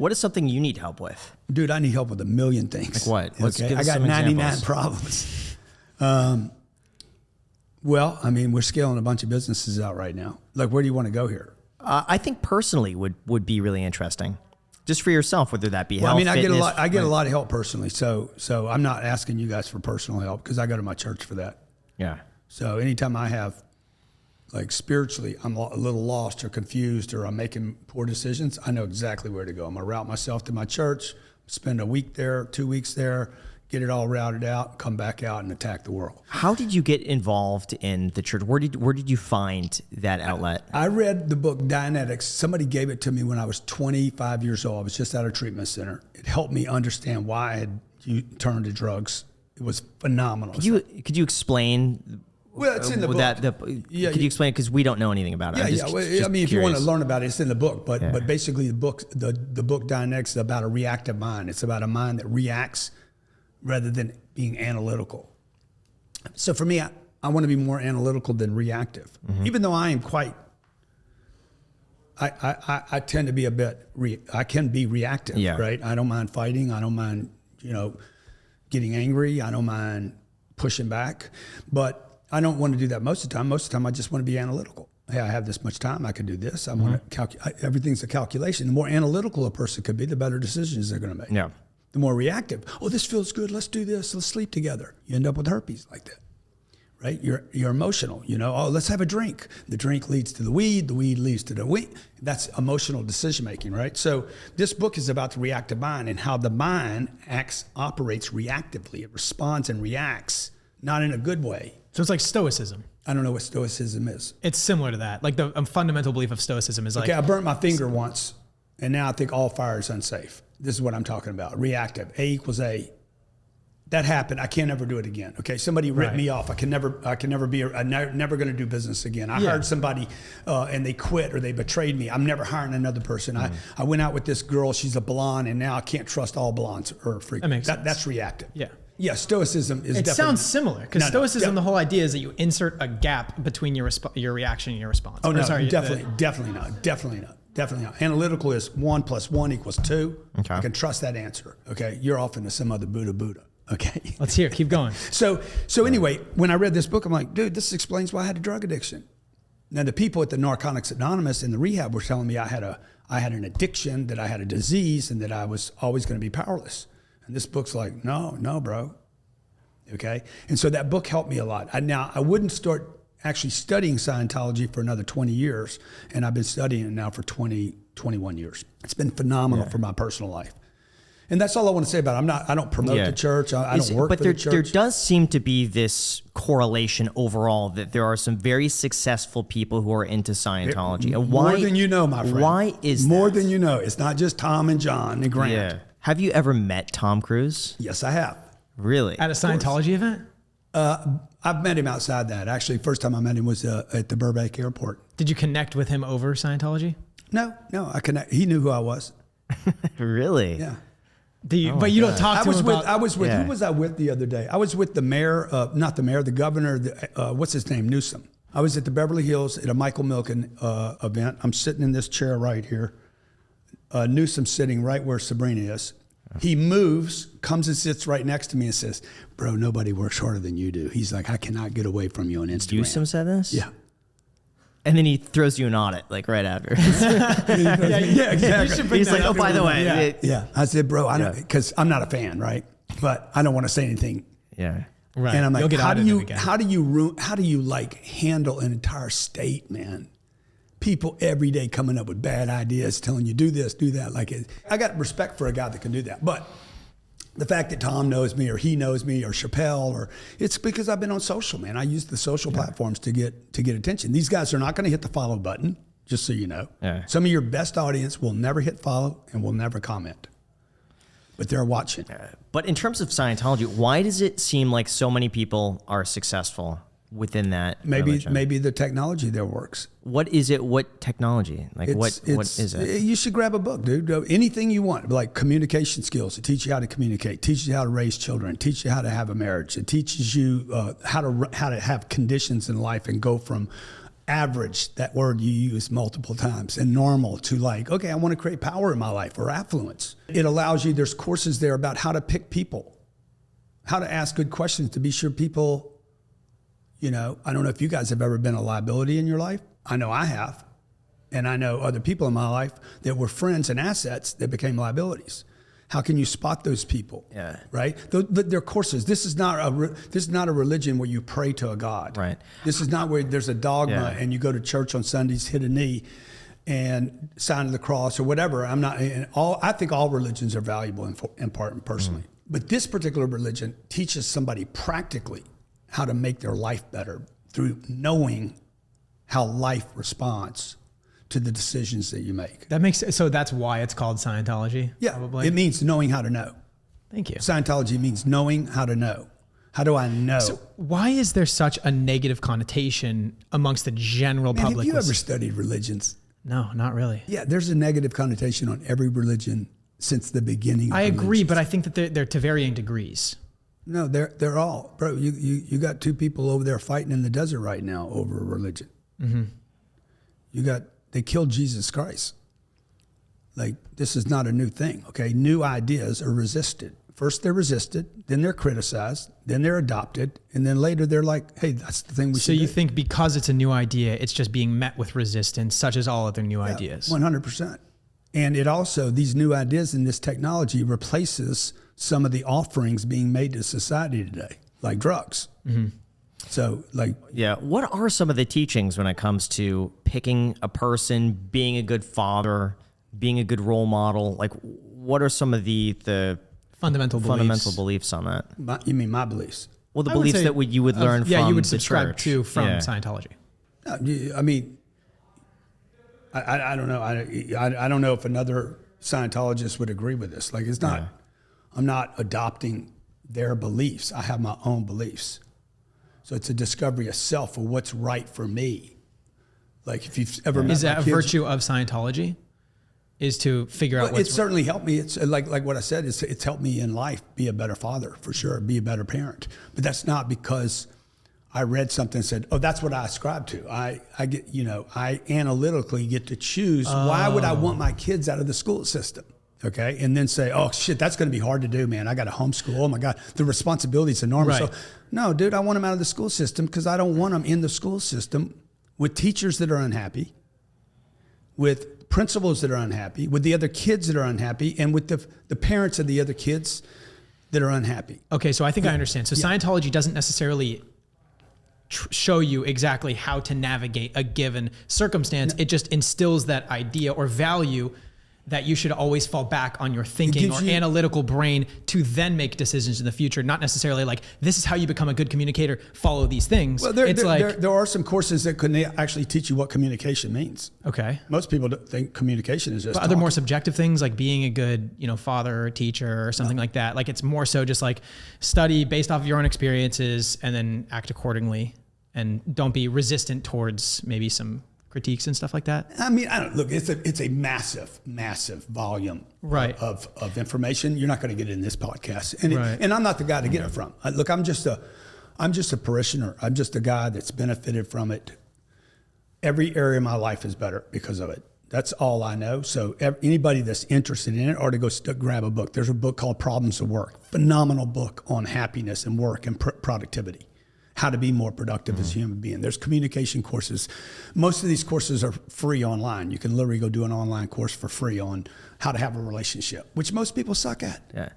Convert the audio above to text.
What is something you need help with? Dude, I need help with a million things. Like what? Okay? I got 99 problems. Well, I mean, we're scaling a bunch of businesses out right now. Like, where do you want to go here? I think personally would be really interesting, just for yourself, whether that be health, I mean, fitness, I get a lot of help personally. So I'm not asking you guys for personal help because I go to my church for that. Yeah. So anytime I have, like spiritually, I'm a little lost or confused or I'm making poor decisions, I know exactly where to go. I'm going to route myself to my church, spend a week there, 2 weeks there, get it all routed out, come back out and attack the world. How did you get involved in the church? Where did you find that outlet? I read the book Dianetics. Somebody gave it to me when I was 25 years old. I was just out of treatment center. It helped me understand why I had turned to drugs. It was phenomenal. Could you explain? Well, it's in the book. Could you explain? Because we don't know anything about it. Yeah, I mean, if you want to learn about it, it's in the book. But basically, the book Dianetics is about a reactive mind. It's about a mind that reacts rather than being analytical. So for me, I want to be more analytical than reactive. Mm-hmm. Even though I am quite, I tend to be a bit, I can be reactive, right? I don't mind fighting. I don't mind, getting angry. I don't mind pushing back. But I don't want to do that most of the time. Most of the time, I just want to be analytical. Hey, I have this much time. I can do this. I want to calculate. Everything's a calculation. The more analytical a person could be, the better decisions they're going to make. Yeah. The more reactive. Oh, this feels good. Let's do this. Let's sleep together. You end up with herpes like that, right? You're emotional. Oh, let's have a drink. The drink leads to the weed. The weed leads to the weed. That's emotional decision making, right? So this book is about the reactive mind and how the mind operates reactively. It responds and reacts, not in a good way. So it's like stoicism. I don't know what stoicism is. It's similar to that. Like the fundamental belief of stoicism is like... Okay, I burnt my finger once, and now I think all fire is unsafe. This is what I'm talking about. Reactive. A equals A. That happened. I can't ever do it again. Okay, somebody ripped me off. I'm never going to do business again. I hired somebody and they quit or they betrayed me. I'm never hiring another person. I went out with this girl. She's a blonde, and now I can't trust all blondes or freaks. That makes sense. That's reactive. Yeah. Yeah, stoicism is definitely... It sounds similar, because stoicism, the whole idea is that you insert a gap between your reaction and your response. Oh, no, definitely not. Analytical is 1 + 1 = 2. Okay. I can trust that answer. Okay, you're off into some other Buddha. Okay. Let's hear it. Keep going. So anyway, when I read this book, I'm like, dude, this explains why I had a drug addiction. Now, the people at the Narcotics Anonymous in the rehab were telling me I had an addiction, that I had a disease, and that I was always going to be powerless. And this book's like, no, bro. Okay? And so that book helped me a lot. Now, I wouldn't start actually studying Scientology for another 20 years, and I've been studying it now for 21 years. It's been phenomenal for my personal life. And that's all I want to say about it. I don't promote the church. I don't work for the church. But there does seem to be this correlation overall that there are some very successful people who are into Scientology. More than you know, my friend. Why is more that? than you know? It's not just Tom and John and Grant. Yeah. Have you ever met Tom Cruise? Yes, I have. Really? At a Scientology event? I've met him outside that. Actually, first time I met him was at the Burbank airport. Did you connect with him over Scientology? No. He knew who I was. Really? Yeah. But you don't talk to him about... I was with, who was I with the other day? I was with the mayor, not the mayor, the governor, what's his name, Newsom. I was at the Beverly Hills at a Michael Milken event. I'm sitting in this chair right here. Newsom's sitting right where Sabrina is. He moves, comes and sits right next to me and says, bro, nobody works harder than you do. He's like, I cannot get away from you on Instagram. Newsom said this? Yeah. And then he throws you an audit, like right after. Yeah, exactly. He's like, oh, by the way. Yeah. I said, bro, because I'm not a fan, right? But I don't want to say anything. Yeah. Right. And I'm like, how do you like handle an entire state, man? People every day coming up with bad ideas, telling you do this, do that. Like, I got respect for a guy that can do that. But the fact that Tom knows me or he knows me or Chappelle, it's because I've been on social, man. I use the social platforms to get attention. These guys are not going to hit the follow button, just so you know. Yeah. Some of your best audience will never hit follow and will never comment. But they're watching. But in terms of Scientology, why does it seem like so many people are successful within that religion? Maybe the technology there works. What is it? What technology? Like what is it? You should grab a book, dude. Anything you want, like communication skills. It teaches you how to communicate, teaches you how to raise children, teaches you how to have a marriage. It teaches you how to have conditions in life and go from average, that word you use multiple times, and normal to like, okay, I want to create power in my life or affluence. It allows you, there's courses there about how to pick people, how to ask good questions to be sure people, you know, I don't know if you guys have ever been a liability in your life. I know I have. And I know other people in my life that were friends and assets that became liabilities. How can you spot those people? Yeah. Right? They're courses. This is not a religion where you pray to a God. Right. This is not where there's a dogma and you go to church on Sundays, hit a knee, and sign of the cross or whatever. I think all religions are valuable in part and personally. But this particular religion teaches somebody practically how to make their life better through knowing how life responds to the decisions that you make. That makes so that's why it's called Scientology? Yeah, probably. It means knowing how to know. Thank you. Scientology means knowing how to know. How do I know? So why is there such a negative connotation amongst the general public? Have you ever studied religions? No, not really. Yeah, there's a negative connotation on every religion since the beginning. I agree, but I think that they're to varying degrees. No, they're all, bro. You got two people over there fighting in the desert right now over a religion. Mm-hmm. They killed Jesus Christ. Like, this is not a new thing, okay? New ideas are resisted. First they're resisted, then they're criticized, then they're adopted, and then later they're like, hey, that's the thing we should do. So you think because it's a new idea, it's just being met with resistance, such as all other new ideas? 100%. And it also, these new ideas and this technology replaces some of the offerings being made to society today, like drugs. Mm-hmm. So what are some of the teachings when it comes to picking a person, being a good father, being a good role model? Like, what are some of the fundamental beliefs on that? You mean my beliefs? Well, the beliefs that you would learn from you would the subscribe church. to from Scientology. I mean, I don't know. I don't know if another Scientologist would agree with this. Like, it's not. I'm not adopting their beliefs. I have my own beliefs. So it's a discovery of self or what's right for me. Like, if you've ever met is that a virtue of Scientology? Is to figure out what's it's certainly helped me. It's like what I said. It's helped me in life be a better father for sure, be a better parent. But that's not because I read something and said, oh, that's what I ascribe to. I get, I analytically get to choose. Why would I want my kids out of the school system? Okay. And then say, oh shit, that's going to be hard to do, man. I got to homeschool. Oh my God. The responsibility is enormous. Right. So no, dude, I want them out of the school system because I don't want them in the school system with teachers that are unhappy, with principals that are unhappy, with the other kids that are unhappy, and with the parents of the other kids that are unhappy. Okay. So I think I understand. So Scientology doesn't necessarily show you exactly how to navigate a given circumstance. It just instills that idea or value that you should always fall back on your thinking or analytical brain to then make decisions in the future. Not necessarily like, this is how you become a good communicator, follow these things. Well, there are some courses that could actually teach you what communication means. Okay. Most people don't think communication is just But other more subjective things like being a good, father or teacher or something like that. Like, it's more so just like study based off of your own experiences and then act accordingly, and don't be resistant towards maybe some critiques and stuff like that. I mean, look, it's a massive volume of information. You're not going to get it in this podcast. And I'm not the guy to get it from. Look, I'm just a parishioner. I'm just a guy that's benefited from it. Every area of my life is better because of it. That's all I know. So anybody that's interested in it ought to go grab a book. There's a book called Problems of Work. Phenomenal book on happiness and work and productivity. How to be more productive as a human being. There's communication courses. Most of these courses are free online. You can literally go do an online course for free on how to have a relationship, which most people suck at. Yeah.